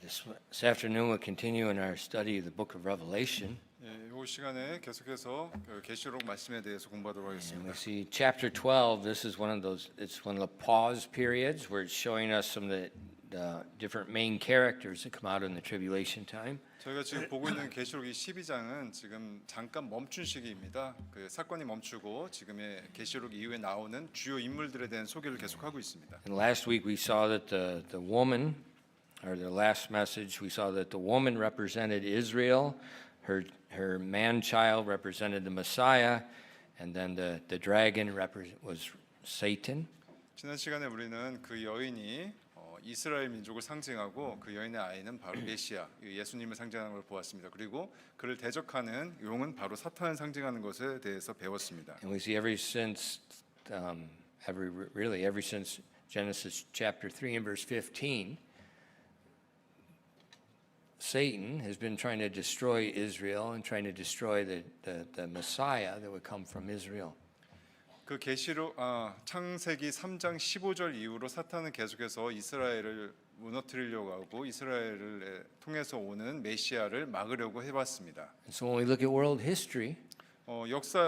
This afternoon we'll continue in our study of the book of Revelation. 예, 이 시간에 계속해서 계시록 말씀에 대해서 공부하도록 And we 하겠습니다. see chapter 12, this is it's one of the pause periods where it's showing us some of the different main characters that come out in the tribulation time. 저희가 지금 보고 있는 계시록 이 12장은 지금 잠깐 멈춘 시기입니다. 그 사건이 멈추고 지금의 계시록 이후에 나오는 주요 인물들에 대한 소개를 계속하고 있습니다. And last week we saw that the woman, or the last message, we saw that the woman represented Israel, her man-child represented the Messiah, and then the dragon was Satan. 지난 시간에 우리는 그 여인이 이스라엘 민족을 상징하고 그 여인의 아이는 바로 메시아, 예수님을 상징하는 걸 보았습니다. 그리고 그를 대적하는 용은 바로 사탄을 상징하는 것에 대해서 배웠습니다. And we see ever since Genesis chapter 3 and verse 15, Satan has been trying to destroy Israel and trying to destroy the Messiah that would come from Israel. 그 계시록 창세기 3장 15절 이후로 사탄은 계속해서 이스라엘을 무너뜨리려고 하고 이스라엘을 통해서 오는 메시아를 막으려고 해왔습니다. And so when we look at world history,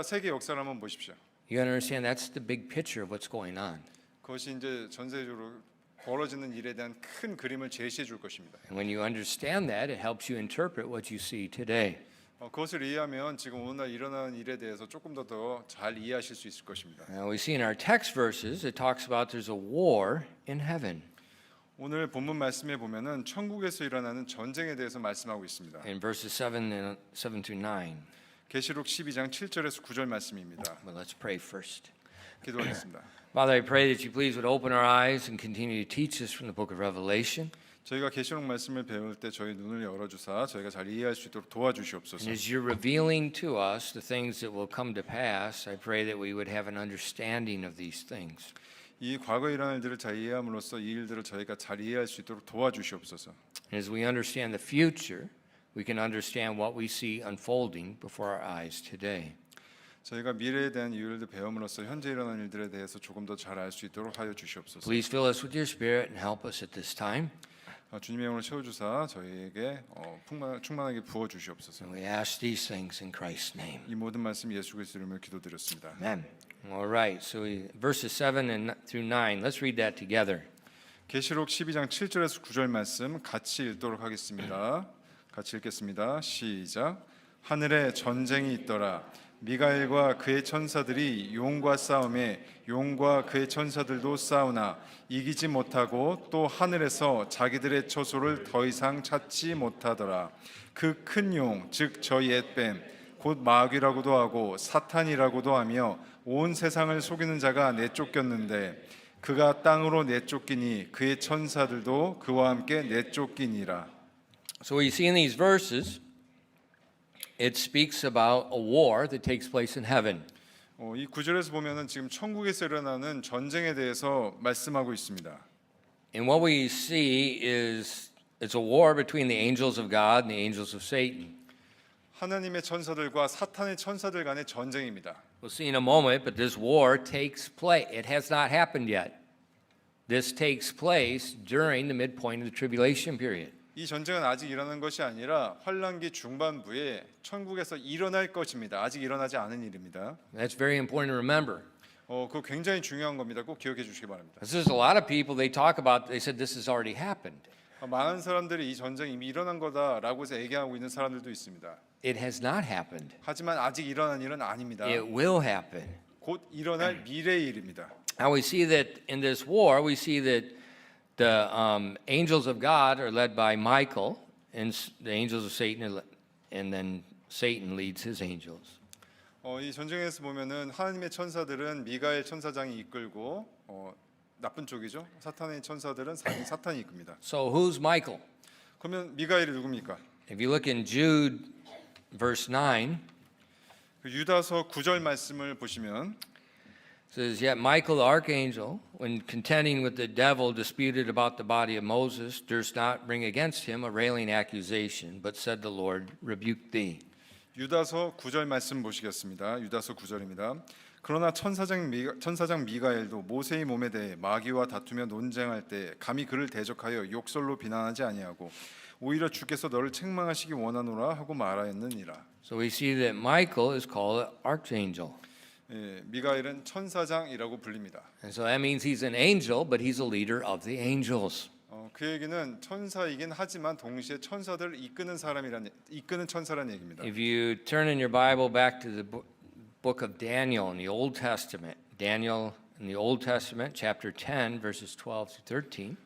세계 역사를 한번 보십시오. you understand that's the big picture of what's going on. 그것이 이제 전세적으로 벌어지는 일에 대한 큰 그림을 제시해 줄 것입니다. And when you understand that, it helps you interpret what you see today. 그것을 이해하면 지금 오늘 일어나는 일에 대해서 조금 더 잘 이해하실 수 있을 것입니다. Now we see in our text verses, it talks about there's a war in heaven. 오늘 본문 말씀에 보면은 천국에서 일어나는 전쟁에 대해서 말씀하고 있습니다. In verses 7 through 9. 계시록 12장 7절에서 9절 말씀입니다. But let's pray first. 기도하겠습니다. Father, I pray that you please would open our eyes and continue to teach us from the book of Revelation. 저희가 계시록 말씀을 배울 때 저희 눈을 열어주사 저희가 잘 이해할 수 있도록 도와주시옵소서. And as you're revealing to us the things that will come to pass, I pray that we would have an understanding of these things. 이 과거에 일어난 일들을 잘 이해함으로써 이 일들을 저희가 잘 이해할 수 있도록 도와주시옵소서. And as we understand the future, we can understand what we see unfolding before our eyes today. 저희가 미래에 대한 이유를 배움으로써 현재 일어난 일들에 대해서 조금 더 잘 알 수 있도록 하여 주시옵소서. Please fill us with your Spirit and help us at this time. 주님의 영으로 채워주사 저희에게 충만하게 부어 주시옵소서. And we ask these things in Christ's name. 이 모든 말씀 예수 그리스도 이름으로 기도드렸습니다. Amen. All right, so verses 7 through 9, let's read that together. 계시록 12장 7절에서 9절 말씀 같이 읽도록 하겠습니다. 같이 읽겠습니다. 시작. 하늘에 전쟁이 있더라. 미가엘과 그의 천사들이 용과 싸움에 용과 그의 천사들도 싸우나 이기지 못하고 또 하늘에서 자기들의 처소를 더 이상 찾지 못하더라. 그 큰 용, 즉 저 옛뱀, 곧 마귀라고도 하고 사탄이라고도 하며 온 세상을 속이는 자가 내쫓겼는데 그가 땅으로 내쫓기니 그의 천사들도 그와 함께 내쫓기니라. So we see in these verses, it speaks about a war that takes place in heaven. 이 구절에서 보면은 지금 천국에서 일어나는 전쟁에 대해서 말씀하고 있습니다. And what we see is it's a war between the angels of God and the angels of Satan. 하나님의 천사들과 사탄의 천사들 간의 전쟁입니다. We'll see in a moment, but this war takes place. It has not happened yet. This takes place during the midpoint of the tribulation period. 이 전쟁은 아직 일어난 것이 아니라 환란기 중반부에 천국에서 일어날 것입니다. 아직 일어나지 않은 일입니다. That's very important to remember. 그거 굉장히 중요한 겁니다. 꼭 기억해 주시기 바랍니다. This is a lot of people they talk about. They said this has already happened. 많은 사람들이 이 전쟁이 이미 일어난 거다라고 해서 얘기하고 있는 사람들도 있습니다. It has not happened. 하지만 아직 일어난 일은 아닙니다. It will happen. 곧 일어날 미래의 일입니다. Now we see that in this war, we see that the angels of God are led by Michael, and the angels of Satan, and then Satan leads his angels. 이 전쟁에서 보면은 하나님의 천사들은 미가엘 천사장이 이끌고 나쁜 쪽이죠. 사탄의 천사들은 사탄이 이끕니다. So who's Michael? 그러면 미가엘이 누굽니까? If you look in Jude verse 9, 유다서 9절 말씀을 보시면 it says, Yet Michael the archangel, when contending with the devil, disputed about the body of Moses, durst not bring against him a railing accusation, but said the Lord, rebuke thee. 유다서 9절 말씀 보시겠습니다. 유다서 9절입니다. 그러나 천사장 미가엘도 모세의 몸에 대해 마귀와 다투며 논쟁할 때 감히 그를 대적하여 욕설로 비난하지 아니하고 오히려 주께서 너를 책망하시기 원하노라 하고 말하였느니라. So we see that Michael is called archangel. 예, 미가엘은 천사장이라고 불립니다. And so that means he's an angel, but he's a leader of the angels. 그 얘기는 천사이긴 하지만 동시에 천사들을 이끄는 천사라는 얘기입니다. If you turn in your Bible back to the book of Daniel in the Old Testament, Daniel in the Old Testament, chapter 10, verses 12 to 13.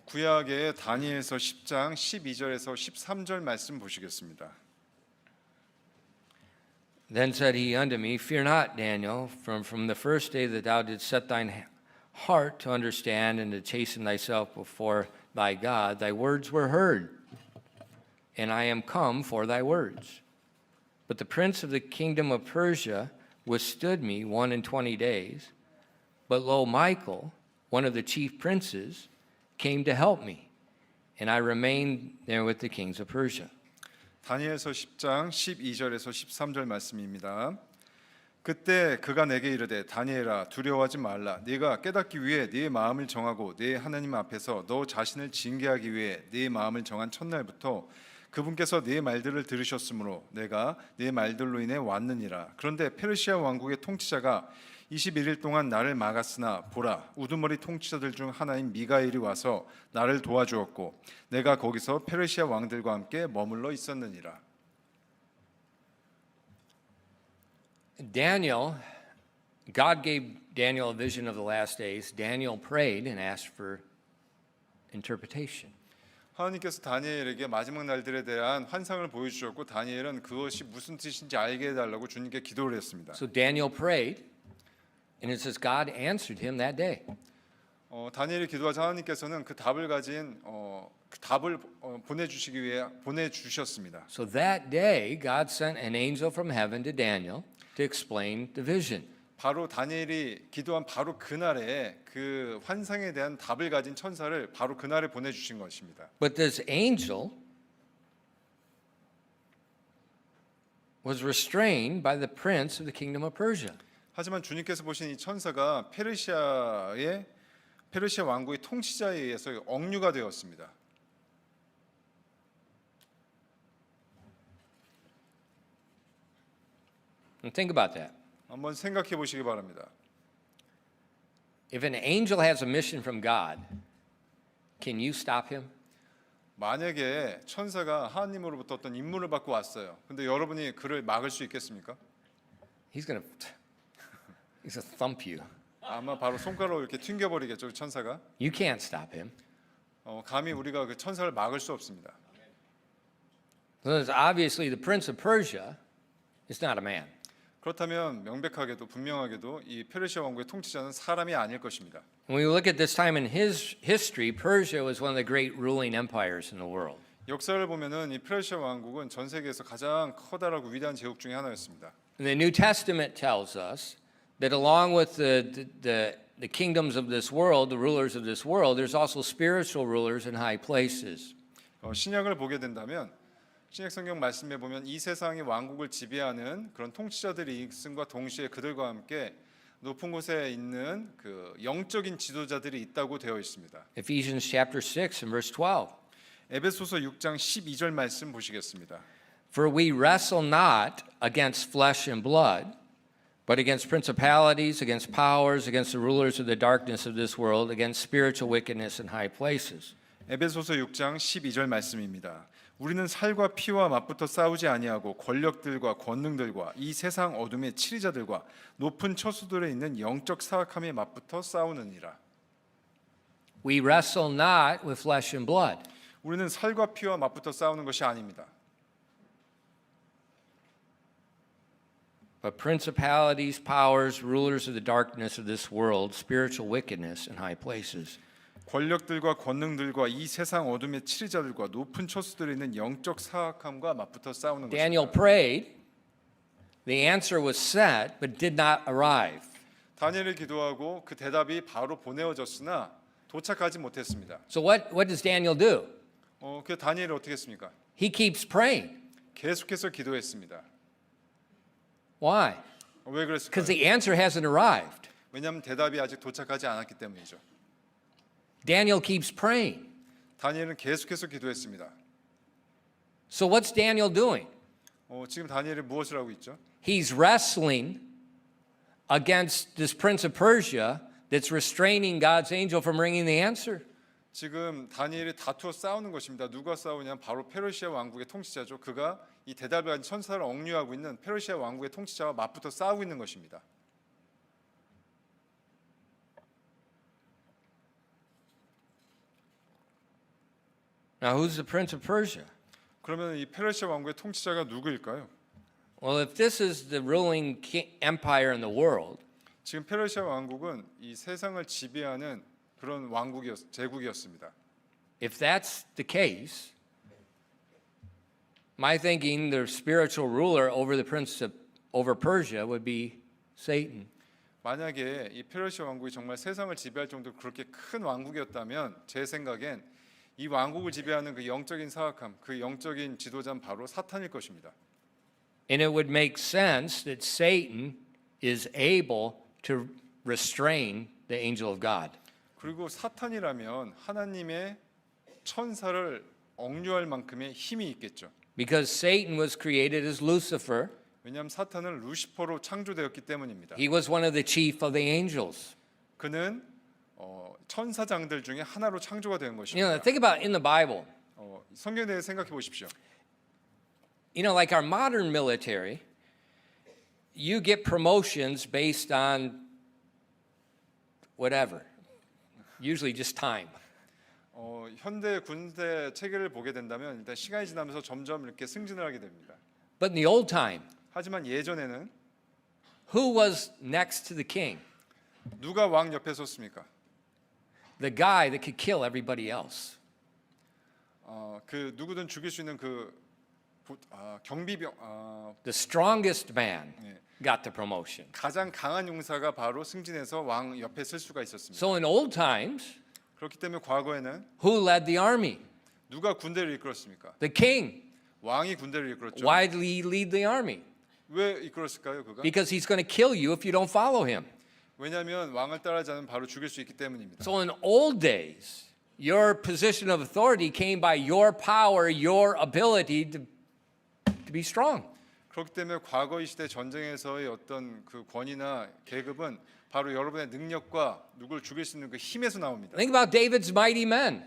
구약의 다니엘서 10장 12절에서 13절 말씀 보시겠습니다. Then said he unto me, Fear not, Daniel, from the first day that thou didst set thine heart to understand and to chasten thyself before thy God, thy words were heard, and I am come for thy words. But the prince of the kingdom of Persia withstood me 21 days. But lo, Michael, one of the chief princes, came to help me, and I remained there with the kings of Persia. 다니엘서 10장 12절에서 13절 말씀입니다. 그때 그가 내게 이르되 다니엘아 두려워하지 말라. 네가 깨닫기 위해 네 마음을 정하고 네 하나님 앞에서 너 자신을 징계하기 위해 네 마음을 정한 첫날부터 그분께서 네 말들을 들으셨으므로 내가 네 말들로 인해 왔느니라. 그런데 페르시아 왕국의 통치자가 21일 동안 나를 막았으나 보라 우두머리 통치자들 중 하나인 미가엘이 와서 나를 도와주었고 내가 거기서 페르시아 왕들과 함께 머물러 있었느니라. Daniel, God gave Daniel a vision of the last days. Daniel prayed and asked for interpretation. 하나님께서 다니엘에게 마지막 날들에 대한 환상을 보여주셨고 다니엘은 그것이 무슨 뜻인지 알게 해달라고 주님께 기도를 했습니다. So Daniel prayed, and it says God answered him that day. 다니엘이 기도하자 하나님께서는 그 답을 가진 그 답을 보내주시기 위해 보내주셨습니다. So that day, God sent an angel from heaven to Daniel to explain the vision. 바로 다니엘이 기도한 바로 그날에 그 환상에 대한 답을 가진 천사를 바로 그날에 보내주신 것입니다. But this angel was restrained by the prince of the kingdom of Persia. 하지만 주님께서 보신 이 천사가 페르시아 왕국의 통치자에 의해서 억류가 되었습니다. And think about that. 한번 생각해 보시기 바랍니다. If an angel has a mission from God, can you stop him? 만약에 천사가 하나님으로부터 어떤 임무를 받고 왔어요. 근데 여러분이 그를 막을 수 있겠습니까? He's gonna thump you. 아마 바로 손가락으로 이렇게 튕겨버리겠죠, 천사가. You can't stop him. 감히 우리가 그 천사를 막을 수 없습니다. So it's obviously the prince of Persia is not a man. 그렇다면 명백하게도 분명하게도 이 페르시아 왕국의 통치자는 사람이 아닐 것입니다. When we look at this time in his history, Persia was one of the great ruling empires in the world. 역사를 보면은 이 페르시아 왕국은 전 세계에서 가장 커다랗고 위대한 제국 중에 하나였습니다. And the New Testament tells us that along with the kingdoms of this world, the rulers of this world, there's also spiritual rulers in high places. 신약을 보게 된다면 신약 성경 말씀에 보면 이 세상의 왕국을 지배하는 그런 통치자들이 있음과 동시에 그들과 함께 높은 곳에 있는 그 영적인 지도자들이 있다고 되어 있습니다. Ephesians chapter 6 and verse 12. 에베소서 6장 12절 말씀 보시겠습니다. For we wrestle not against flesh and blood, but against principalities, against powers, against the rulers of the darkness of this world, against spiritual wickedness in high places. 에베소서 6장 12절 말씀입니다. 우리는 살과 피와 맞붙어 싸우지 아니하고 권력들과 권능들과 이 세상 어둠의 치리자들과 높은 처소들에 있는 영적 사악함에 맞붙어 싸우느니라. We wrestle not with flesh and blood. 우리는 살과 피와 맞붙어 싸우는 것이 아닙니다. But principalities, powers, rulers of the darkness of this world, spiritual wickedness in high places. 권력들과 권능들과 이 세상 어둠의 치리자들과 높은 처소들에 있는 영적 사악함과 맞붙어 싸우는 Daniel 것입니다. prayed. The answer was sent, but did not arrive. 다니엘이 기도하고 그 대답이 바로 보내어졌으나 도착하지 못했습니다. So what does Daniel do? 그 다니엘이 어떻게 했습니까? He keeps praying. 계속해서 기도했습니다. Why? 왜 Because 그랬을까요? the answer hasn't arrived. 왜냐하면 대답이 아직 도착하지 않았기 때문이죠. Daniel keeps praying. 다니엘은 계속해서 기도했습니다. So what's Daniel doing? 지금 다니엘이 무엇을 하고 있죠? He's wrestling against this prince of Persia that's restraining God's angel from bringing the answer. 지금 다니엘이 다투어 싸우는 것입니다. 누가 싸우냐면 바로 페르시아 왕국의 통치자죠. 그가 이 대답을 가진 천사를 억류하고 있는 페르시아 왕국의 통치자와 맞붙어 싸우고 있는 것입니다. Now, who's the prince of Persia? 그러면 이 페르시아 왕국의 통치자가 누구일까요? Well, if this is the ruling empire in the world, 지금 페르시아 왕국은 이 세상을 지배하는 그런 제국이었습니다. if that's the case, my thinking the spiritual ruler over Persia would be Satan. 만약에 이 페르시아 왕국이 정말 세상을 지배할 정도로 그렇게 큰 왕국이었다면 제 생각엔 이 왕국을 지배하는 그 영적인 사악함, 그 영적인 지도자는 바로 사탄일 것입니다. And it would make sense that Satan is able to restrain the angel of God. 그리고 사탄이라면 하나님의 천사를 억류할 만큼의 힘이 있겠죠. Because Satan was created as Lucifer. 왜냐하면 사탄은 루시퍼로 창조되었기 때문입니다. He was one of the chief of the angels. 그는 천사장들 중에 하나로 창조가 된 You know, 것입니다. think about in the Bible. 성경에 대해 생각해 보십시오. You know, like our modern military, you get promotions based on whatever, usually just time. 현대 군대 체계를 보게 된다면 일단 시간이 지나면서 점점 이렇게 승진을 하게 됩니다. But in the old time, 하지만 예전에는 who was next to the king? 누가 왕 옆에 섰습니까? The guy that could kill everybody else. 그 누구든 죽일 수 있는 그 경비병 The strongest man 예. got the promotion. 가장 강한 용사가 바로 승진해서 왕 옆에 설 수가 있었습니다. So in old times, 그렇기 때문에 과거에는 who led the army? 누가 군대를 이끌었습니까? The king. 왕이 군대를 이끌었죠. Why did he lead the army? 왜 이끌었을까요, 그가? Because he's going to kill you if you don't follow him. 왜냐하면 왕을 따르지 않으면 바로 죽일 수 있기 때문입니다. So in old days, your position of authority came by your power, your ability to be strong. 그렇기 때문에 과거 이 시대 전쟁에서의 어떤 그 권위나 계급은 바로 여러분의 능력과 누굴 죽일 수 있는 그 힘에서 나옵니다. Think about David's mighty men.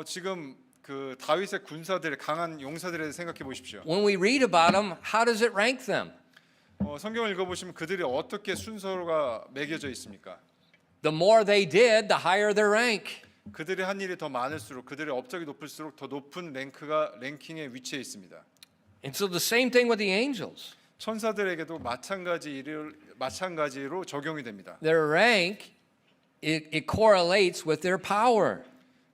지금 그 다윗의 군사들, 강한 용사들에 대해 생각해 보십시오. When we read about them, how does it rank them? 성경을 읽어보시면 그들이 어떻게 순서가 매겨져 있습니까? The more they did, the higher their rank. 그들이 한 일이 더 많을수록 그들의 업적이 높을수록 더 높은 랭킹에 위치해 있습니다. And so the same thing with the angels. 천사들에게도 마찬가지로 적용이 됩니다. Their rank, it correlates with their power.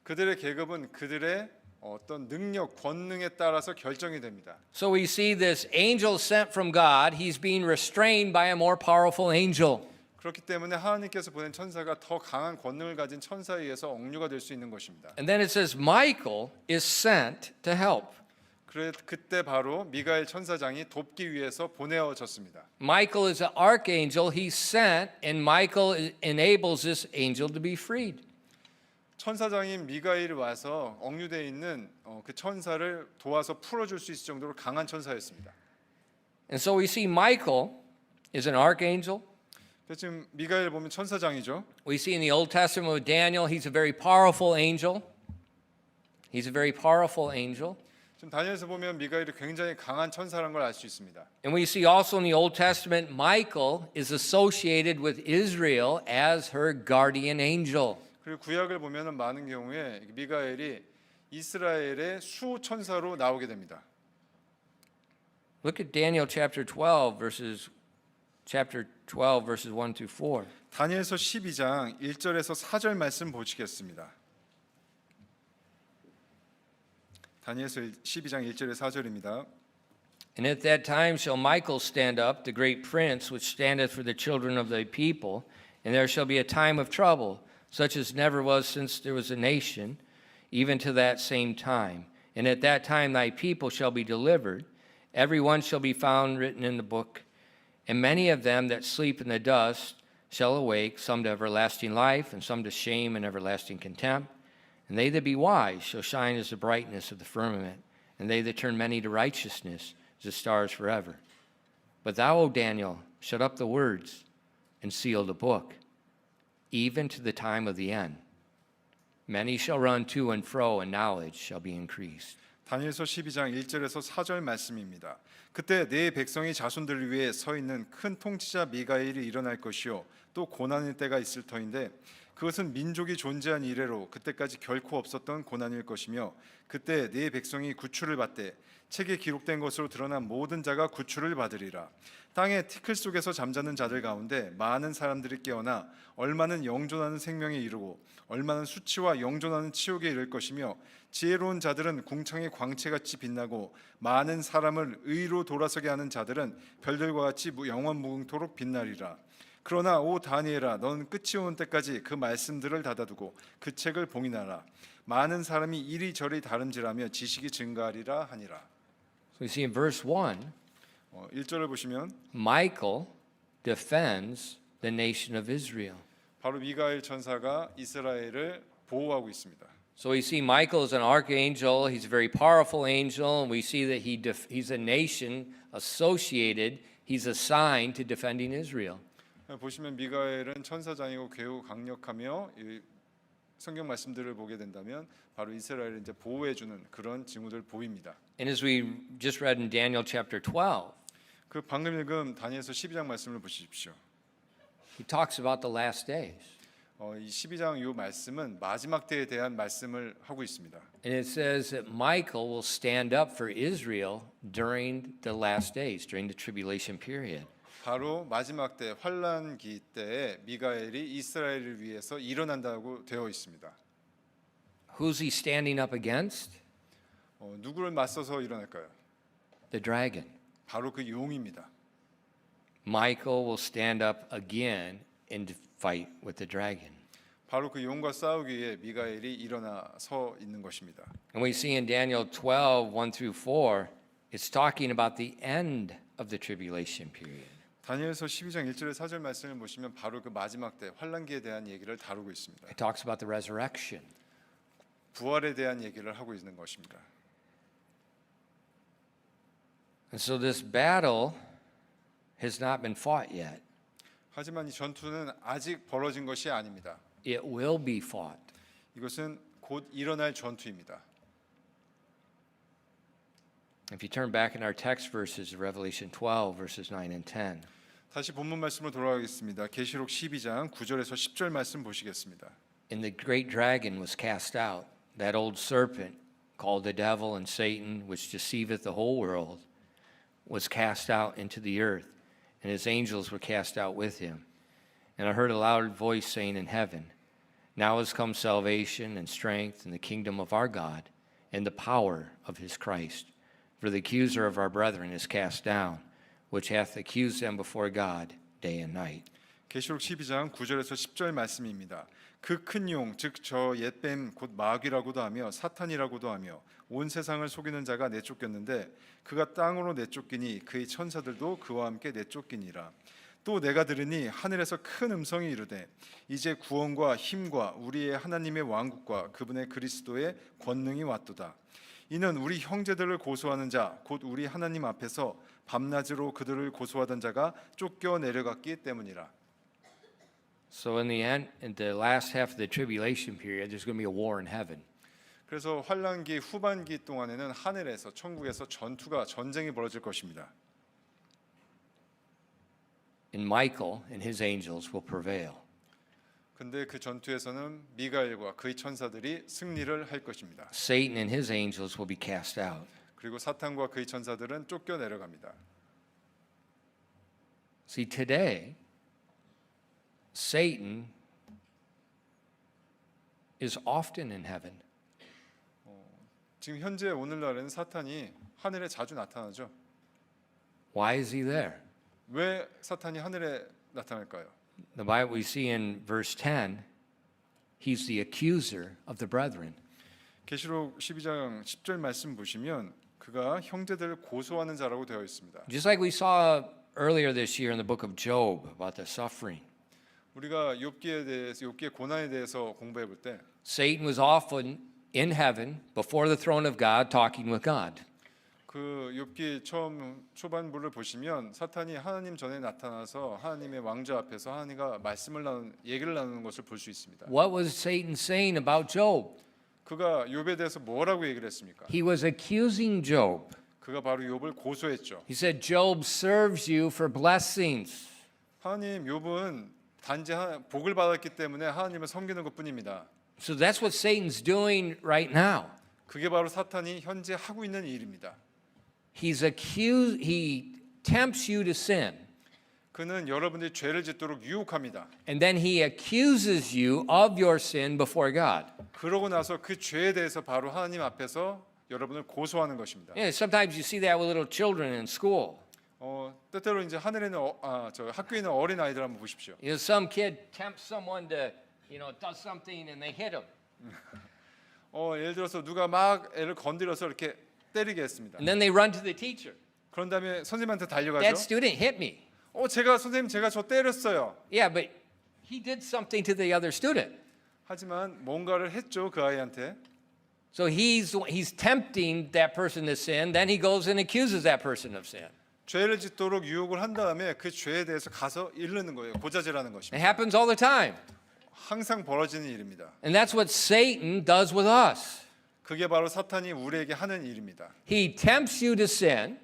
그들의 계급은 그들의 어떤 능력, 권능에 따라서 결정이 됩니다. So we see this angel sent from God, he's being restrained by a more powerful angel. 그렇기 때문에 하나님께서 보낸 천사가 더 강한 권능을 가진 천사에 의해서 억류가 될 수 있는 것입니다. And then it says Michael is sent to help. 그때 바로 미가엘 천사장이 돕기 위해서 보내어졌습니다. Michael is an archangel, he's sent, and Michael enables this angel to be freed. 천사장인 미가엘이 와서 억류되어 있는 그 천사를 도와서 풀어줄 수 있을 정도로 강한 천사였습니다. And so we see Michael is an archangel. 지금 미가엘 보면 천사장이죠. We see in the Old Testament with Daniel, he's a very powerful angel. He's a very powerful angel. 지금 다니엘에서 보면 미가엘이 굉장히 강한 천사라는 걸 알 수 있습니다. And we see also in the Old Testament, Michael is associated with Israel as her guardian angel. 그리고 구약을 보면은 많은 경우에 미가엘이 이스라엘의 수 천사로 나오게 됩니다. Look at Daniel chapter 12 verses 1 to 4. 다니엘서 12장 1절에서 4절 말씀 보시겠습니다. 다니엘서 12장 1절에 4절입니다. And at that time shall Michael stand up, the great prince, which standeth for the children of thy people, and there shall be a time of trouble, such as never was since there was a nation, even to that same time. And at that time thy people shall be delivered, every one shall be found written in the book, And many of them that sleep in the dust shall awake, some to everlasting life, and some to shame and everlasting contempt. And they that be wise shall shine as the brightness of the firmament, and they that turn many to righteousness as the stars forever. But thou, O Daniel, shut up the words and seal the book, even to the time of the end. Many shall run to and fro, and knowledge shall be increased. 다니엘서 12장 1절에서 4절 말씀입니다. 그때 네 백성이 자손들을 위해 서 있는 큰 통치자 미가엘이 일어날 것이요 또 고난의 때가 있을 터인데 그것은 민족이 존재한 이래로 그때까지 결코 없었던 고난일 것이며 그때 네 백성이 구출을 받되 책에 기록된 것으로 드러난 모든 자가 구출을 받으리라. 땅의 티끌 속에서 잠자는 자들 가운데 많은 사람들이 깨어나 얼마는 영존하는 생명에 이르고 얼마는 수치와 영존하는 치욕에 이를 것이며 지혜로운 자들은 궁창의 광채같이 빛나고 많은 사람을 의로 돌아서게 하는 자들은 별들과 같이 영원 무궁토록 빛나리라. 그러나 오 다니엘아 너는 끝이 오는 때까지 그 말씀들을 닫아두고 그 책을 봉인하라. 많은 사람이 이리저리 다름질하며 지식이 증가하리라 하니라. So we see in verse 1, 1절을 보시면 Michael defends the nation of Israel. 바로 미가엘 천사가 이스라엘을 보호하고 있습니다. So we see Michael is an archangel. He's a very powerful angel, and we see that he's a nation associated. He's assigned to defending Israel. 보시면 미가엘은 천사장이고 매우 강력하며 이 성경 말씀들을 보게 된다면 바로 이스라엘을 이제 보호해 주는 그런 징후들 보입니다. And as we just read in Daniel chapter 12, 그 방금 읽은 다니엘서 12장 말씀을 보십시오. he talks about the last days. 이 12장 이 말씀은 마지막 때에 대한 말씀을 하고 있습니다. And it says that Michael will stand up for Israel during the last days, during the tribulation period. 바로 마지막 때 환란기 때에 미가엘이 이스라엘을 위해서 일어난다고 되어 있습니다. Who's he standing up against? 누구를 맞서서 일어날까요? The dragon. 바로 그 용입니다. Michael will stand up again and fight with the dragon. 바로 그 용과 싸우기 위해 미가엘이 일어나 서 있는 것입니다. And we see in Daniel 12, 1 through 4, it's talking about the end of the tribulation period. 다니엘서 12장 1절에 4절 말씀을 보시면 바로 그 마지막 때 환란기에 대한 얘기를 다루고 있습니다. It talks about the resurrection. 부활에 대한 얘기를 하고 있는 것입니다. And so this battle has not been fought yet. 하지만 이 전투는 아직 벌어진 것이 아닙니다. It will be fought. 이것은 곧 일어날 전투입니다. If you turn back in our text verses, Revelation 12, verses 9 and 10. 다시 본문 말씀으로 돌아가겠습니다. 계시록 12장 9절에서 10절 말씀 보시겠습니다. And the great dragon was cast out, that old serpent called the devil and Satan, which deceiveth the whole world, was cast out into the earth, and his angels were cast out with him. And I heard a loud voice saying in heaven, Now is come salvation and strength and the kingdom of our God and the power of his Christ. For the accuser of our brethren is cast down, which hath accused them before God day and night. 계시록 12장 9절에서 10절 말씀입니다. 그 큰 용, 즉 저 옛뱀 곧 마귀라고도 하며 사탄이라고도 하며 온 세상을 속이는 자가 내쫓겼는데 그가 땅으로 내쫓기니 그의 천사들도 그와 함께 내쫓기니라. 또 내가 들으니 하늘에서 큰 음성이 이르되 이제 구원과 힘과 우리의 하나님의 왕국과 그분의 그리스도의 권능이 왔도다. 이는 우리 형제들을 고소하는 자 곧 우리 하나님 앞에서 밤낮으로 그들을 고소하던 자가 쫓겨 내려갔기 때문이라. So in the last half of the tribulation period, there's going to be a war in heaven. 그래서 환란기 후반기 동안에는 하늘에서 천국에서 전쟁이 벌어질 것입니다. And Michael and his angels will prevail. 근데 그 전투에서는 미가엘과 그의 천사들이 승리를 할 것입니다. Satan and his angels will be cast out. 그리고 사탄과 그의 천사들은 쫓겨 내려갑니다. See, today, Satan is often in heaven. 지금 현재 오늘날에는 사탄이 하늘에 자주 나타나죠. Why is he there? 왜 사탄이 하늘에 나타날까요? The Bible we see in verse 10, he's the accuser of the brethren. 계시록 12장 10절 말씀 보시면 그가 형제들을 고소하는 자라고 되어 있습니다. Just like we saw earlier this year in the book of Job about the suffering. 우리가 욥기에 대해서 욥기의 고난에 대해서 공부해 볼 때 Satan was often in heaven before the throne of God talking with God. 그 욥기 처음 초반부를 보시면 사탄이 하나님 전에 나타나서 하나님의 왕좌 앞에서 하나님과 얘기를 나누는 것을 볼 수 있습니다. What was Satan saying about Job? 그가 욥에 대해서 뭐라고 얘기를 했습니까? He was accusing Job. 그가 바로 욥을 고소했죠. He said, Job serves you for blessings. 하나님 욥은 단지 복을 받았기 때문에 하나님을 섬기는 것뿐입니다. So that's what Satan's doing right now. 그게 바로 사탄이 현재 하고 있는 일입니다. He tempts you to sin. 그는 여러분들이 죄를 짓도록 유혹합니다. And then he accuses you of your sin before God. 그러고 나서 그 죄에 대해서 바로 하나님 앞에서 여러분을 고소하는 것입니다. Yeah, sometimes you see that with little children in school. 때때로 이제 하늘에는 저 학교에 있는 어린 아이들 한번 보십시오. You know, some kid tempts someone to, does something and they hit him. 예를 들어서 누가 막 애를 건드려서 이렇게 때리게 했습니다. And then they run to the teacher. 그런 다음에 선생님한테 That 달려가죠. student hit me. 선생님 제가 저 때렸어요. Yeah, but he did something to the other student. 하지만 뭔가를 했죠 그 아이한테. So he's tempting that person to sin. Then he goes and accuses that person of sin. 죄를 짓도록 유혹을 한 다음에 그 죄에 대해서 가서 이르는 거예요. 고자질하는 It 것입니다. happens all the time. 항상 벌어지는 일입니다. And that's what Satan does with us. 그게 바로 사탄이 우리에게 하는 일입니다. He tempts you to sin.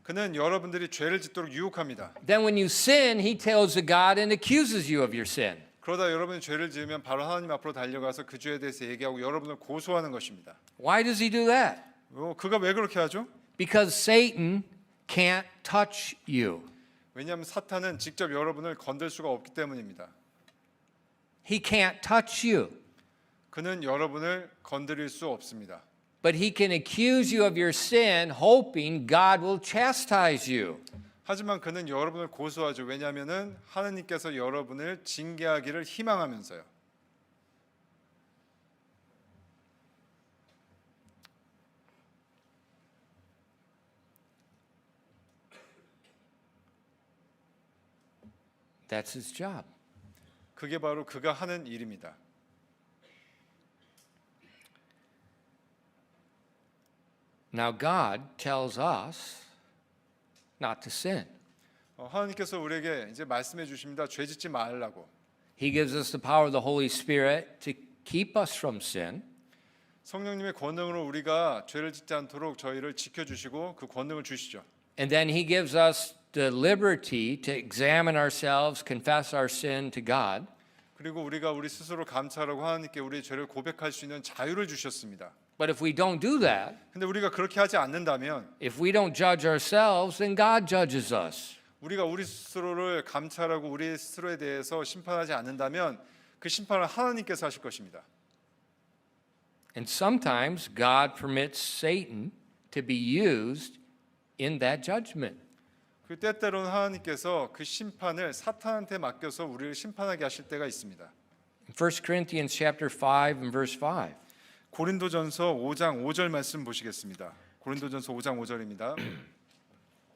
그는 여러분들이 죄를 짓도록 유혹합니다. Then when you sin, he tells to God and accuses you of your sin. 그러다 여러분이 죄를 지으면 바로 하나님 앞으로 달려가서 그 죄에 대해서 얘기하고 여러분을 고소하는 것입니다. Why does he do that? 그가 왜 그렇게 하죠? Because Satan can't touch you. 왜냐하면 사탄은 직접 여러분을 건들 수가 없기 때문입니다. He can't touch you. 그는 여러분을 건드릴 수 없습니다. But he can accuse you of your sin, hoping God will chastise you. 하지만 그는 여러분을 고소하죠. 왜냐하면은 하나님께서 여러분을 징계하기를 희망하면서요. That's his job. 그게 바로 그가 하는 일입니다. Now God tells us not to sin. 하나님께서 우리에게 이제 말씀해 주십니다. 죄 짓지 말라고. He gives us the power of the Holy Spirit to keep us from sin. 성령님의 권능으로 우리가 죄를 짓지 않도록 저희를 지켜 주시고 그 권능을 주시죠. And then he gives us the liberty to examine ourselves, confess our sin to God. 그리고 우리가 우리 스스로 감찰하고 하나님께 우리의 죄를 고백할 수 있는 자유를 주셨습니다. But if we don't do that, 근데 우리가 그렇게 하지 않는다면 if we don't judge ourselves, then God judges us. 우리가 우리 스스로를 감찰하고 우리 스스로에 대해서 심판하지 않는다면 그 심판을 하나님께서 하실 것입니다. And sometimes God permits Satan to be used in that judgment. 그 때때로는 하나님께서 그 심판을 사탄한테 맡겨서 우리를 심판하게 하실 때가 있습니다. 1 Corinthians chapter 5 and verse 5. 고린도전서 5장 5절 말씀 보시겠습니다. 고린도전서 5장 5절입니다.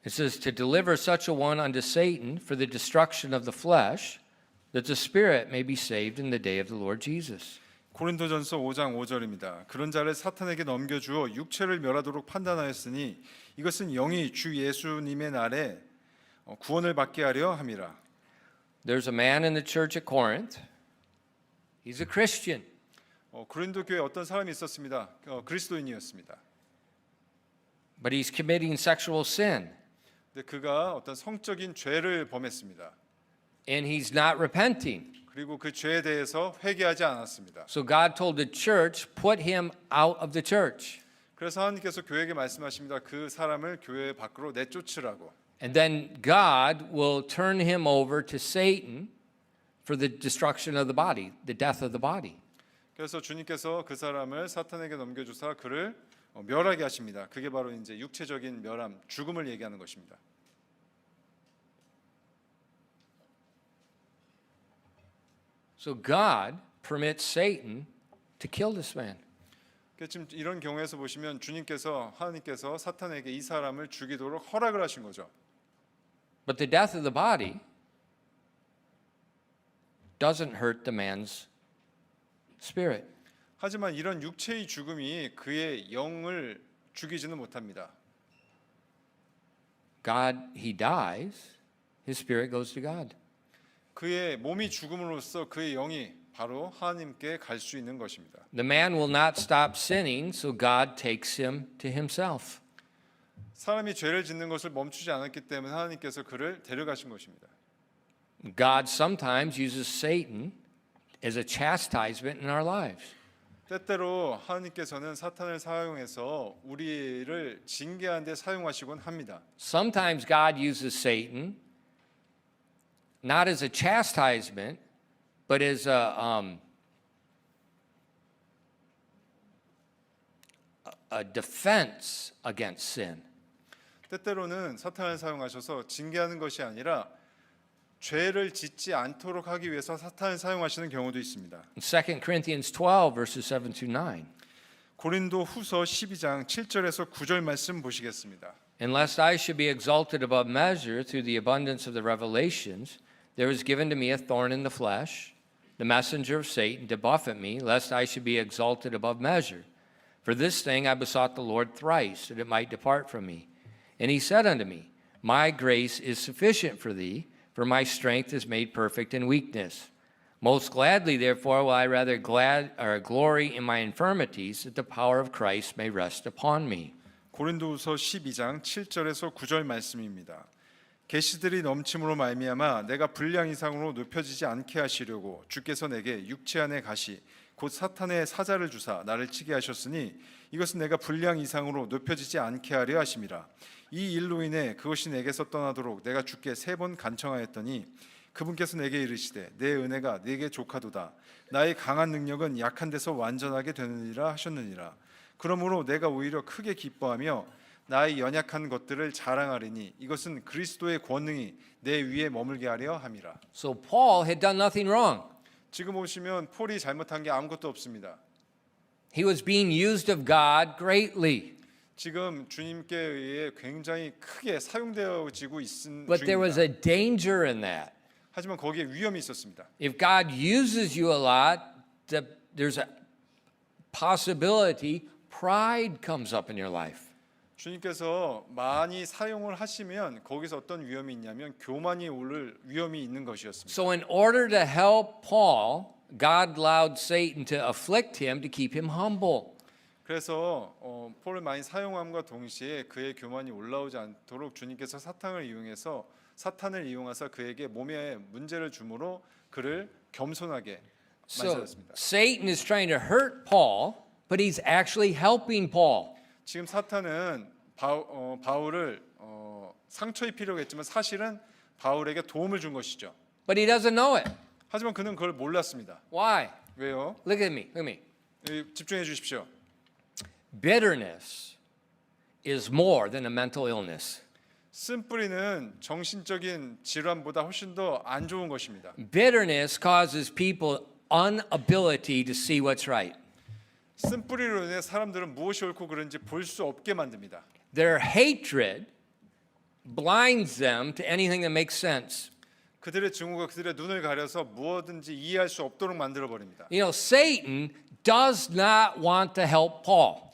It says, to deliver such a one unto Satan for the destruction of the flesh, that the spirit may be saved in the day of the Lord Jesus. 고린도전서 5장 5절입니다. 그런 자를 사탄에게 넘겨주어 육체를 멸하도록 판단하였으니 이것은 영이 주 예수님의 날에 구원을 받게 하려 함이라. There's a man in the church at Corinth. He's a Christian. 고린도 교회에 어떤 사람이 있었습니다. 그리스도인이었습니다. But he's committing sexual sin. 근데 그가 어떤 성적인 죄를 범했습니다. And he's not repenting. 그리고 그 죄에 대해서 회개하지 않았습니다. So God told the church, put him out of the church. 그래서 하나님께서 교회에게 말씀하십니다. 그 사람을 교회 밖으로 내쫓으라고. And then God will turn him over to Satan for the destruction of the body, the death of the body. 그래서 주님께서 그 사람을 사탄에게 넘겨주사 그를 멸하게 하십니다. 그게 바로 이제 육체적인 멸함, 죽음을 얘기하는 것입니다. So God permits Satan to kill this man. 지금 이런 경우에서 보시면 하나님께서 사탄에게 이 사람을 죽이도록 허락을 하신 거죠. But the death of the body doesn't hurt the man's spirit. 하지만 이런 육체의 죽음이 그의 영을 죽이지는 못합니다. God, he dies, his spirit goes to God. 그의 몸이 죽음으로써 그의 영이 바로 하나님께 갈 수 있는 것입니다. The man will not stop sinning, so God takes him to himself. 사람이 죄를 짓는 것을 멈추지 않았기 때문에 하나님께서 그를 데려가신 것입니다. God sometimes uses Satan as a chastisement in our lives. 때때로 하나님께서는 사탄을 사용해서 우리를 징계하는 데 사용하시곤 합니다. Sometimes God uses Satan not as a chastisement, but as a defense against sin. 때때로는 사탄을 사용하셔서 징계하는 것이 아니라 죄를 짓지 않도록 하기 위해서 사탄을 사용하시는 경우도 있습니다. In 2 Corinthians 12, verses 7 to 9. 고린도 후서 12장 7절에서 9절 말씀 보시겠습니다. And lest I should be exalted above measure through the abundance of the revelations, there was given to me a thorn in the flesh, the messenger of Satan, to buffet me, lest I should be exalted above measure. For this thing I besought the Lord thrice, that it might depart from me. And he said unto me, My grace is sufficient for thee, for my strength is made perfect in weakness. Most gladly, therefore, will I rather glory in my infirmities, that the power of Christ may rest upon me. 고린도후서 12장 7절에서 9절 말씀입니다. 계시들이 넘침으로 말미암아 내가 분량 이상으로 높여지지 않게 하시려고 주께서 내게 육체 안에 가시 곧 사탄의 사자를 주사 나를 치게 하셨으니 이것은 내가 분량 이상으로 높여지지 않게 하려 하심이라. 이 일로 인해 그것이 내게서 떠나도록 내가 주께 3번 간청하였더니 그분께서 내게 이르시되 내 은혜가 네게 족하도다. 나의 강한 능력은 약한 데서 완전하게 되느니라 하셨느니라. 그러므로 내가 오히려 크게 기뻐하며 나의 연약한 것들을 자랑하리니 이것은 그리스도의 권능이 내 위에 머물게 하려 함이라. So Paul had done nothing wrong. 지금 보시면 폴이 잘못한 게 아무것도 없습니다. He was being used of God greatly. 지금 주님께 의해 굉장히 크게 사용되어지고 있는 But there was 중입니다. a danger in that. 하지만 거기에 위험이 있었습니다. If God uses you a lot, there's a possibility pride comes up in your life. 주님께서 많이 사용을 하시면 거기서 어떤 위험이 있냐면 교만이 오를 위험이 있는 것이었습니다. So in order to help Paul, God allowed Satan to afflict him to keep him humble. 그래서 폴을 많이 사용함과 동시에 그의 교만이 올라오지 않도록 주님께서 사탄을 이용해서 그에게 몸에 문제를 주므로 그를 겸손하게 So 만들었습니다. Satan is trying to hurt Paul, but he's actually helping Paul. 지금 사탄은 바울을 상처 입히려고 했지만 사실은 바울에게 도움을 준 것이죠. But he doesn't know it. 하지만 그는 그걸 몰랐습니다. Why? 왜요? Look at me. Look at me. 집중해 주십시오. Bitterness is more than a mental illness. 쓴뿌리는 정신적인 질환보다 훨씬 더 안 좋은 것입니다. Bitterness causes people inability to see what's right. 쓴뿌리로 인해 사람들은 무엇이 옳고 그른지 볼 수 없게 만듭니다. Their hatred blinds them to anything that makes sense. 그들의 증오가 그들의 눈을 가려서 무엇든지 이해할 수 없도록 만들어 버립니다. You know, Satan does not want to help Paul.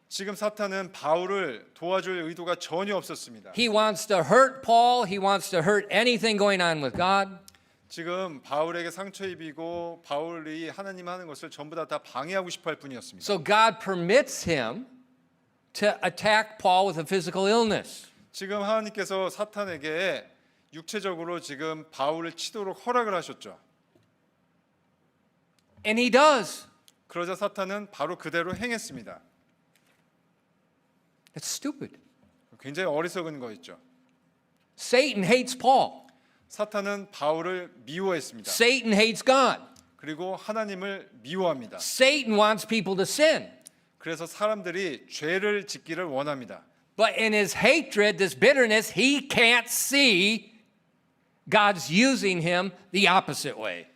지금 사탄은 바울을 도와줄 의도가 전혀 없었습니다. He wants to hurt Paul. He wants to hurt anything going on with God. 지금 바울에게 상처 입히고 바울이 하나님 하는 것을 전부 다 방해하고 싶어 할 뿐이었습니다. So God permits him to attack Paul with a physical illness. 지금 하나님께서 사탄에게 육체적으로 지금 바울을 치도록 허락을 하셨죠. And he does. 그러자 사탄은 바로 그대로 행했습니다. That's stupid. 굉장히 어리석은 거였죠. Satan hates Paul. 사탄은 바울을 미워했습니다. Satan hates God. 그리고 하나님을 미워합니다. Satan wants people to sin. 그래서 사람들이 죄를 짓기를 원합니다. But in his hatred, this bitterness, he can't see God's using him the opposite way.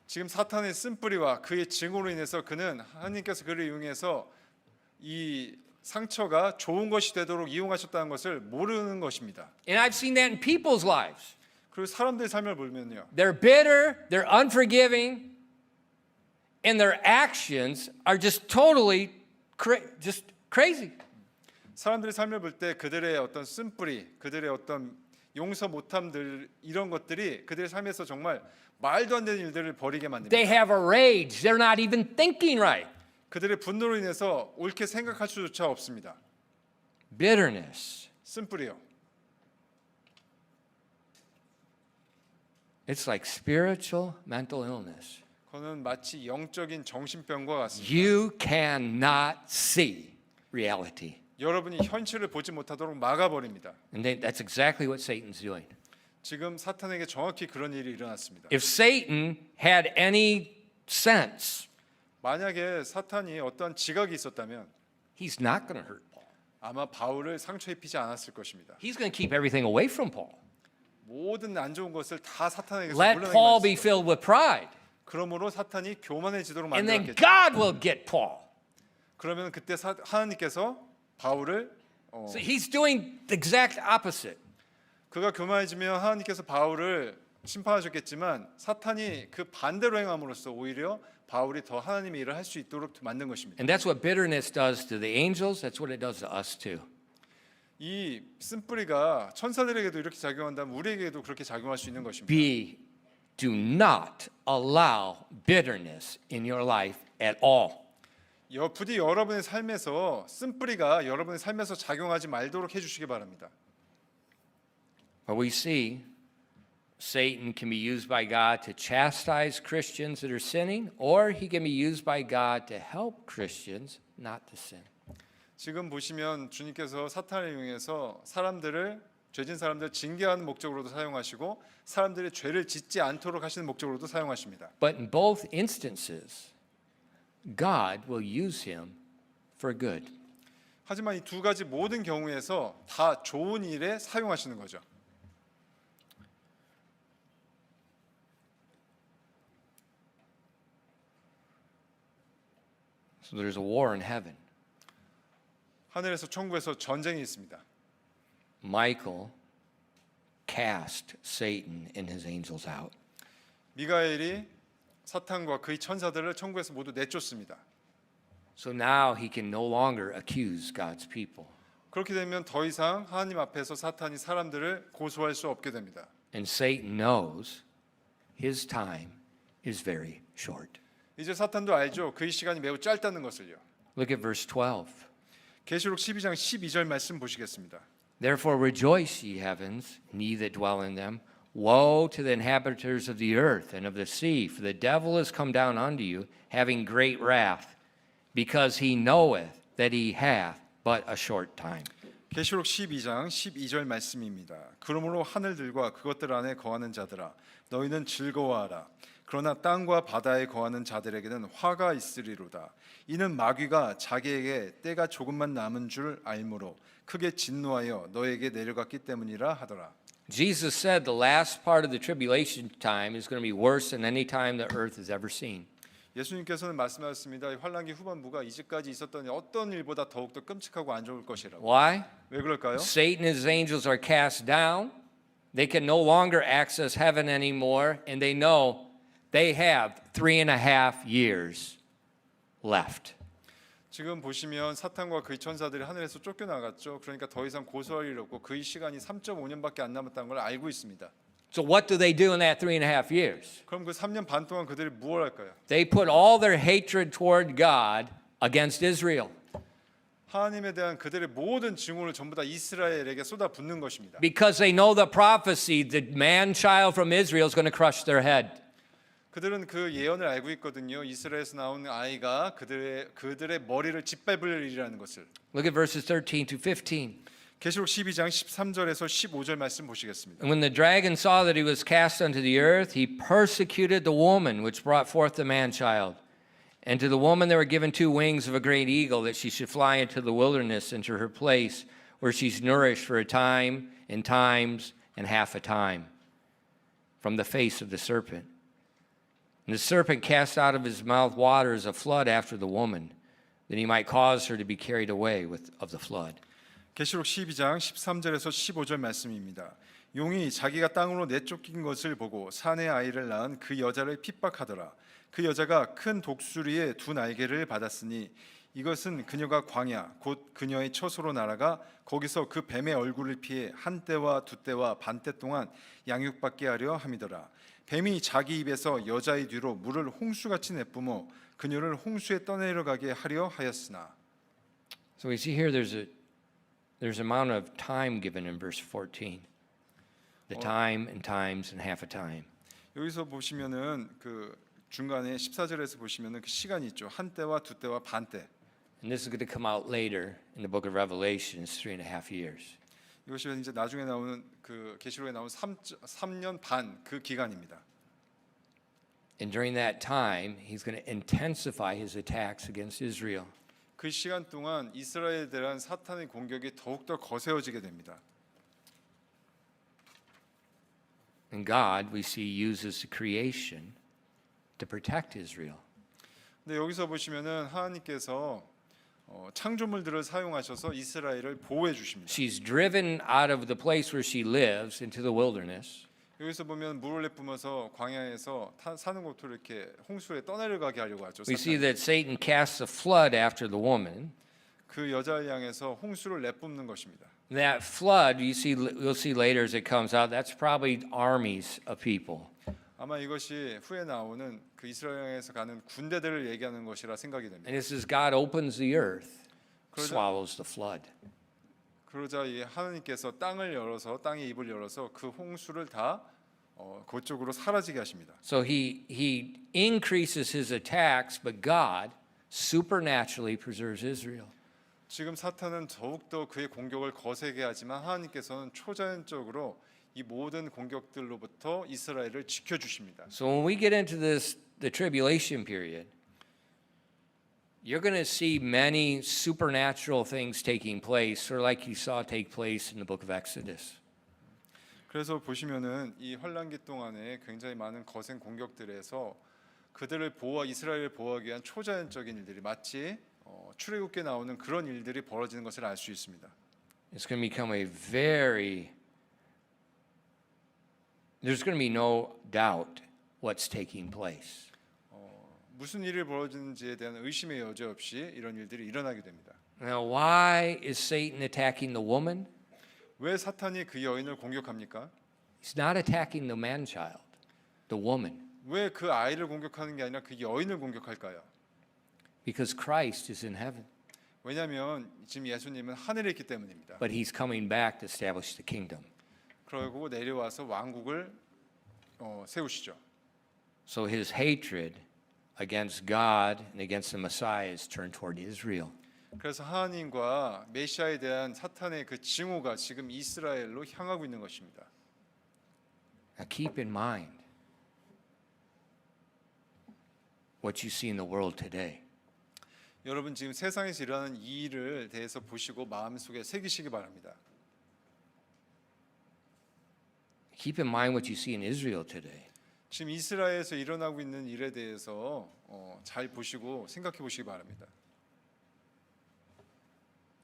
지금 사탄의 쓴뿌리와 그의 증오로 인해서 그는 하나님께서 그를 이용해서 이 상처가 좋은 것이 되도록 이용하셨다는 것을 모르는 것입니다. And I've seen that in people's lives. 그리고 사람들의 삶을 보면요. They're bitter, they're unforgiving, and their actions are just totally just crazy. 사람들의 삶을 볼 때 그들의 어떤 쓴뿌리, 그들의 어떤 용서 못함들 이런 것들이 그들의 삶에서 정말 말도 안 되는 일들을 벌이게 만듭니다. They have a rage. They're not even thinking right. 그들의 분노로 인해서 옳게 생각할 수조차 없습니다. Bitterness. 쓴뿌리요. It's like spiritual mental illness. 그거는 마치 영적인 정신병과 같습니다. You cannot see reality. 여러분이 현실을 보지 못하도록 막아버립니다. And that's exactly what Satan's doing. 지금 사탄에게 정확히 그런 일이 일어났습니다. If Satan had any sense, 만약에 사탄이 어떤 지각이 있었다면 he's not going to hurt Paul. 아마 바울을 상처 입히지 않았을 것입니다. He's going to keep everything away from Paul. 모든 안 좋은 것을 다 사탄에게서 Let Paul be 물러나게 filled with pride. 그러므로 사탄이 교만해지도록 And then 만들었겠죠. God will get Paul. 그러면 그때 하나님께서 바울을 So he's doing the exact opposite. 그가 교만해지면 하나님께서 바울을 심판하셨겠지만 사탄이 그 반대로 행함으로써 오히려 바울이 더 하나님의 일을 할 수 있도록 만든 것입니다. And that's what bitterness does to the angels. That's what it does to us too. 이 쓴뿌리가 천사들에게도 이렇게 작용한다면 우리에게도 그렇게 작용할 수 있는 것입니다. Do not allow bitterness in your life at all. 부디 여러분의 삶에서 쓴뿌리가 여러분의 삶에서 작용하지 말도록 해주시기 바랍니다. But we see Satan can be used by God to chastise Christians that are sinning, or he can be used by God to help Christians not to sin. 지금 보시면 주님께서 사탄을 이용해서 죄진 사람들 징계하는 목적으로도 사용하시고 사람들이 죄를 짓지 않도록 하시는 목적으로도 사용하십니다. But in both instances, God will use him for good. 하지만 이 두 가지 모든 경우에서 다 좋은 일에 사용하시는 거죠. So there's a war in heaven. 하늘에서 천국에서 전쟁이 있습니다. Michael cast Satan and his angels out. 미가엘이 사탄과 그의 천사들을 천국에서 모두 내쫓습니다. So now he can no longer accuse God's people. 그렇게 되면 더 이상 하나님 앞에서 사탄이 사람들을 고소할 수 없게 됩니다. And Satan knows his time is very short. 이제 사탄도 알죠. 그의 시간이 매우 짧다는 것을요. Look at verse 12. 계시록 12장 12절 말씀 보시겠습니다. Therefore rejoice, ye heavens, and ye that dwell in them. Woe to the inhabitants of the earth and of the sea, for the devil is come down unto you, having great wrath, because he knoweth that he hath but a short time. 계시록 12장 12절 말씀입니다. 그러므로 하늘들과 그것들 안에 거하는 자들아 너희는 즐거워하라. 그러나 땅과 바다에 거하는 자들에게는 화가 있으리로다. 이는 마귀가 자기에게 때가 조금만 남은 줄 알므로 크게 진노하여 너에게 내려갔기 때문이라 하더라. Jesus said the last part of the tribulation time is going to be worse than any time the earth has ever seen. 예수님께서는 말씀하셨습니다. 이 환란기 후반부가 이제까지 있었던 어떤 일보다 더욱더 끔찍하고 안 좋을 것이라고. Why? 왜 그럴까요? Satan and his angels are cast down. They can no longer access heaven anymore, and they know they have 3.5 years left. 지금 보시면 사탄과 그의 천사들이 하늘에서 쫓겨나갔죠. 그러니까 더 이상 고소할 일 없고 그의 시간이 3.5년밖에 안 남았다는 걸 알고 있습니다. So what do they do in that 3.5 years? 그럼 그 3년 반 동안 그들이 무엇을 할까요? They put all their hatred toward God against Israel. 하나님에 대한 그들의 모든 증오를 전부 다 이스라엘에게 쏟아붓는 것입니다. Because they know the prophecy, the man-child from Israel is going to crush their head. 그들은 그 예언을 알고 있거든요. 이스라엘에서 나오는 아이가 그들의 머리를 짓밟을 일이라는 것을. Look at verses 13 to 15. 계시록 12장 13절에서 15절 말씀 보시겠습니다. And when the dragon saw that he was cast unto the earth, he persecuted the woman which brought forth the man-child. And to the woman there were given 2 wings of a great eagle, that she should fly into the wilderness, into her place, where she's nourished for a time, and times, and half a time, from the face of the serpent. And the serpent cast out of his mouth water as a flood after the woman. that he might cause her to be carried away of the flood. 계시록 12장 13절에서 15절 말씀입니다. 용이 자기가 땅으로 내쫓긴 것을 보고 사내 아이를 낳은 그 여자를 핍박하더라. 그 여자가 큰 독수리의 두 날개를 받았으니 이것은 그녀가 광야 곧 그녀의 처소로 날아가 거기서 그 뱀의 얼굴을 피해 한 때와 두 때와 반 때 동안 양육받게 하려 함이더라. 뱀이 자기 입에서 여자의 뒤로 물을 홍수같이 내뿜어 그녀를 홍수에 떠내려가게 하려 하였으나. So we see here there's amount of time given in verse 14. The time and times and half a time. 여기서 보시면은 그 중간에 14절에서 보시면은 그 시간이 있죠. 한 때와 두 때와 반 때. And this is going to come out later in the book of Revelation. It's 3.5 years. 이것이 이제 나중에 나오는 그 계시록에 나오는 3년 반 그 기간입니다. And during that time, he's going to intensify his attacks against Israel. 그 시간 동안 이스라엘에 대한 사탄의 공격이 더욱더 거세어지게 됩니다. And God, we see, uses the creation to protect Israel. 근데 여기서 보시면은 하나님께서 창조물들을 사용하셔서 이스라엘을 보호해 주십니다. She's driven out of the place where she lives into the wilderness. 여기서 보면 물을 내뿜어서 광야에서 사는 곳으로 이렇게 홍수에 떠내려가게 하려고 하죠. We see 사탄이. that Satan casts a flood after the woman. 그 여자를 향해서 홍수를 내뿜는 것입니다. That flood, you'll see later as it comes out, that's probably armies of people. 아마 이것이 후에 나오는 그 이스라엘에서 가는 군대들을 얘기하는 것이라 생각이 됩니다. And this is God opens the earth, 그러자- swallows the flood. 그러자 이 하나님께서 땅의 입을 열어서 그 홍수를 다 그쪽으로 사라지게 하십니다. So he increases his attacks, but God supernaturally preserves Israel. 지금 사탄은 더욱더 그의 공격을 거세게 하지만 하나님께서는 초자연적으로 이 모든 공격들로부터 이스라엘을 지켜주십니다. So when we get into the tribulation period, you're going to see many supernatural things taking place, sort of like you saw take place in the book of Exodus. 그래서 보시면은 이 환란기 동안에 굉장히 많은 거센 공격들에서 이스라엘을 보호하기 위한 초자연적인 일들이 마치 출애굽기에 나오는 그런 일들이 벌어지는 것을 알 수 있습니다. It's going to become there's going to be no doubt what's taking place. 무슨 일이 벌어지는지에 대한 의심의 여지 없이 이런 일들이 일어나게 됩니다. Now, why is Satan attacking the woman? 왜 사탄이 그 여인을 공격합니까? He's not attacking the man-child, the woman, 왜 그 아이를 공격하는 게 아니라 그 여인을 공격할까요? because Christ is in heaven, 왜냐하면 지금 예수님은 하늘에 있기 때문입니다. but he's coming back to establish the kingdom. 그리고 내려와서 왕국을 세우시죠. So his hatred against God and against the Messiah is turned toward Israel. 그래서 하나님과 메시아에 대한 사탄의 그 징후가 지금 이스라엘로 향하고 있는 것입니다. Now keep in mind what you see in the world today. 여러분 지금 세상에서 일어나는 이 일을 대해서 보시고 마음속에 새기시기 바랍니다. Keep in mind what you see in Israel today. 지금 이스라엘에서 일어나고 있는 일에 대해서 잘 보시고 생각해 보시기 바랍니다.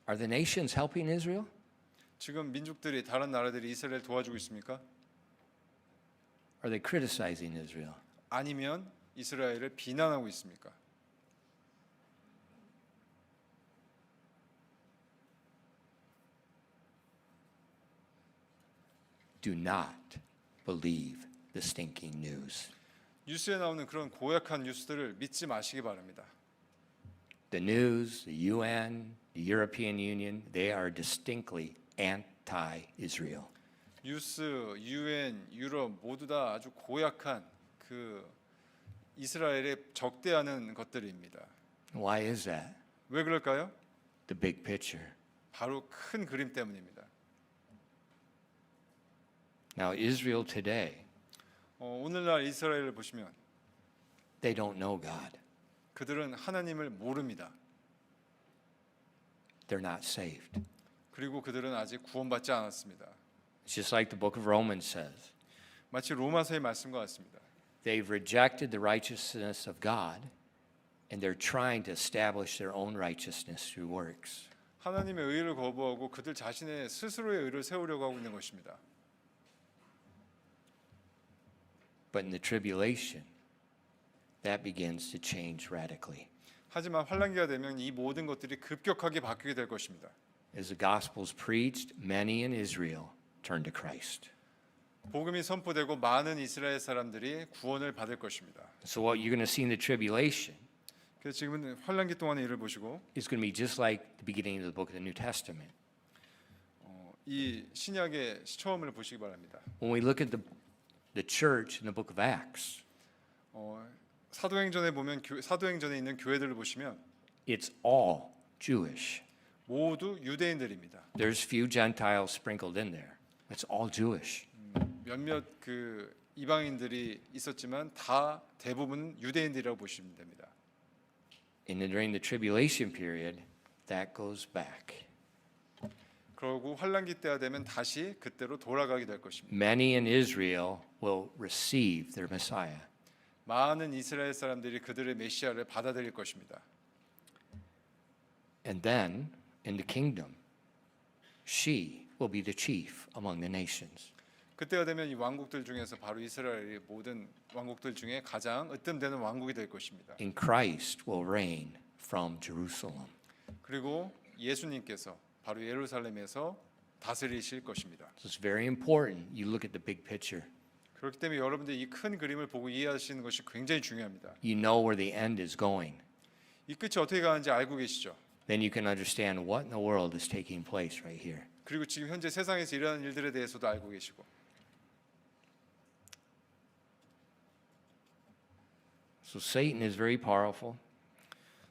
Are the nations helping Israel? 지금 민족들이 다른 나라들이 이스라엘 도와주고 있습니까? Are they criticizing Israel? 아니면 이스라엘을 비난하고 있습니까? Do not believe the stinking news. 뉴스에 나오는 그런 고약한 뉴스들을 믿지 마시기 바랍니다. The news, the UN, the European Union, they are distinctly anti-Israel. 뉴스, UN, 유럽 모두 다 아주 고약한 그 이스라엘에 적대하는 것들입니다. Why is that? 왜 그럴까요? The big picture. 바로 큰 그림 때문입니다. Now, Israel today, 오늘날 이스라엘을 보시면 they don't know God. 그들은 하나님을 모릅니다. They're not saved. 그리고 그들은 아직 구원받지 않았습니다. It's just like the book of Romans says. 마치 로마서의 말씀과 같습니다. They've rejected the righteousness of God and they're trying to establish their own righteousness through works. 하나님의 의를 거부하고 그들 자신의 스스로의 의를 세우려고 하고 있는 것입니다. But in the tribulation, that begins to change radically. 하지만 환란기가 되면 이 모든 것들이 급격하게 바뀌게 될 것입니다. As the gospel is preached, many in Israel turn to Christ. 복음이 선포되고 많은 이스라엘 사람들이 구원을 받을 것입니다. So what you're going to see in the tribulation 그래서 지금은 환란기 동안의 일을 보시고 is going to be just like the beginning of the book of the New Testament. 이 신약의 처음을 보시기 바랍니다. When we look at the church in the book of Acts, 사도행전에 보면 사도행전에 있는 교회들을 보시면 it's all Jewish. 모두 유대인들입니다. There's few Gentiles sprinkled in there. It's all Jewish. 몇몇 그 이방인들이 있었지만 다 대부분 유대인들이라고 보시면 됩니다. And then during the tribulation period, that goes back. 그러고 환란기 때가 되면 다시 그때로 돌아가게 될 것입니다. Many in Israel will receive their Messiah. 많은 이스라엘 사람들이 그들의 메시아를 받아들일 것입니다. And then in the kingdom, she will be the chief among the nations. 그때가 되면 이 왕국들 중에서 바로 이스라엘이 모든 왕국들 중에 가장 으뜸되는 왕국이 될 것입니다. And Christ will reign from Jerusalem. 그리고 예수님께서 바로 예루살렘에서 다스리실 것입니다. So it's very important you look at the big picture. 그렇기 때문에 여러분들이 이 큰 그림을 보고 이해하시는 것이 굉장히 중요합니다. You know where the end is going. 이 끝이 어떻게 가는지 알고 계시죠? Then you can understand what in the world is taking place right here. 그리고 지금 현재 세상에서 일어나는 일들에 대해서도 알고 계시고. So Satan is very powerful,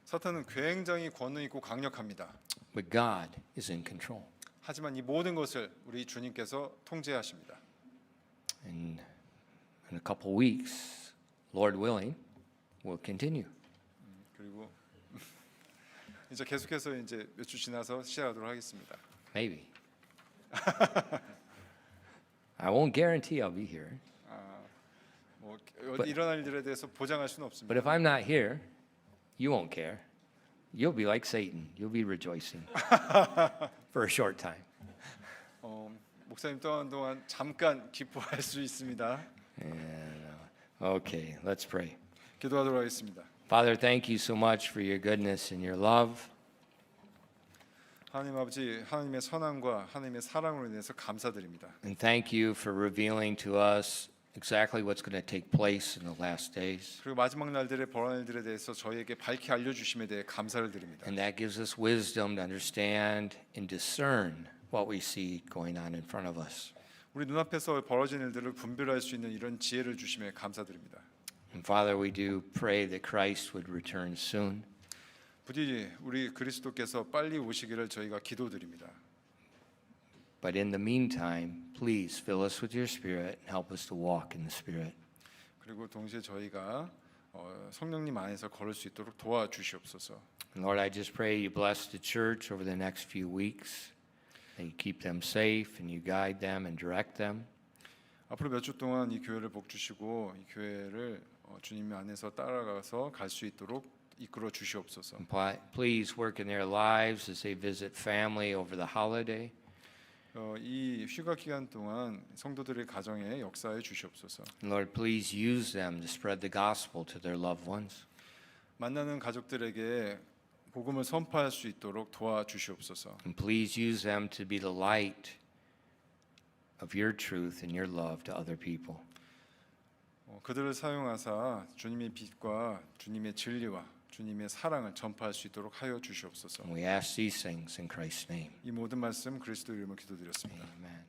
사탄은 굉장히 권능 있고 강력합니다. but God is in control. 하지만 이 모든 것을 우리 주님께서 통제하십니다. And in a couple weeks, Lord willing, we'll continue. 그리고 이제 계속해서 이제 몇 주 지나서 시작하도록 하겠습니다. Maybe. I won't guarantee I'll be here. 뭐 일어날 일들에 대해서 보장할 수는 But 없습니다. if I'm not here, you won't care. You'll be like Satan. You'll be rejoicing for a short time. 목사님 떠난 동안 잠깐 기뻐할 수 있습니다. And, okay, let's pray. 기도하도록 하겠습니다. Father, thank you so much for your goodness and your love. 하나님 아버지, 하나님의 선함과 하나님의 사랑으로 인해서 감사드립니다. And thank you for revealing to us exactly what's going to take place in the last days. 그리고 마지막 날들의 벌어날 일들에 대해서 저희에게 밝히 알려주심에 대해 감사를 드립니다. And that gives us wisdom to understand and discern what we see going on in front of us. 우리 눈앞에서 벌어진 일들을 분별할 수 있는 이런 지혜를 주심에 감사드립니다. And Father, we do pray that Christ would return soon. 부디 우리 그리스도께서 빨리 오시기를 저희가 기도드립니다. But in the meantime, please fill us with your Spirit and help us to walk in the Spirit. 그리고 동시에 저희가 성령님 안에서 걸을 수 있도록 도와주시옵소서. And Lord, I just pray you bless the church over the next few weeks. That you keep them safe and you guide them and direct them. 앞으로 몇 주 동안 이 교회를 복 주시고 이 교회를 주님 안에서 따라가서 갈 수 있도록 이끌어 주시옵소서. And please work in their lives as they visit family over the holiday. 이 휴가 기간 동안 성도들의 가정에 역사해 주시옵소서. And Lord, please use them to spread the gospel to their loved ones. 만나는 가족들에게 복음을 선포할 수 있도록 도와주시옵소서. And please use them to be the light of your truth and your love to other people. 그들을 사용하사 주님의 빛과 주님의 진리와 주님의 사랑을 전파할 수 있도록 하여 주시옵소서. And we ask these things in Christ's name. 이 모든 말씀 그리스도 이름으로 기도드렸습니다. Amen.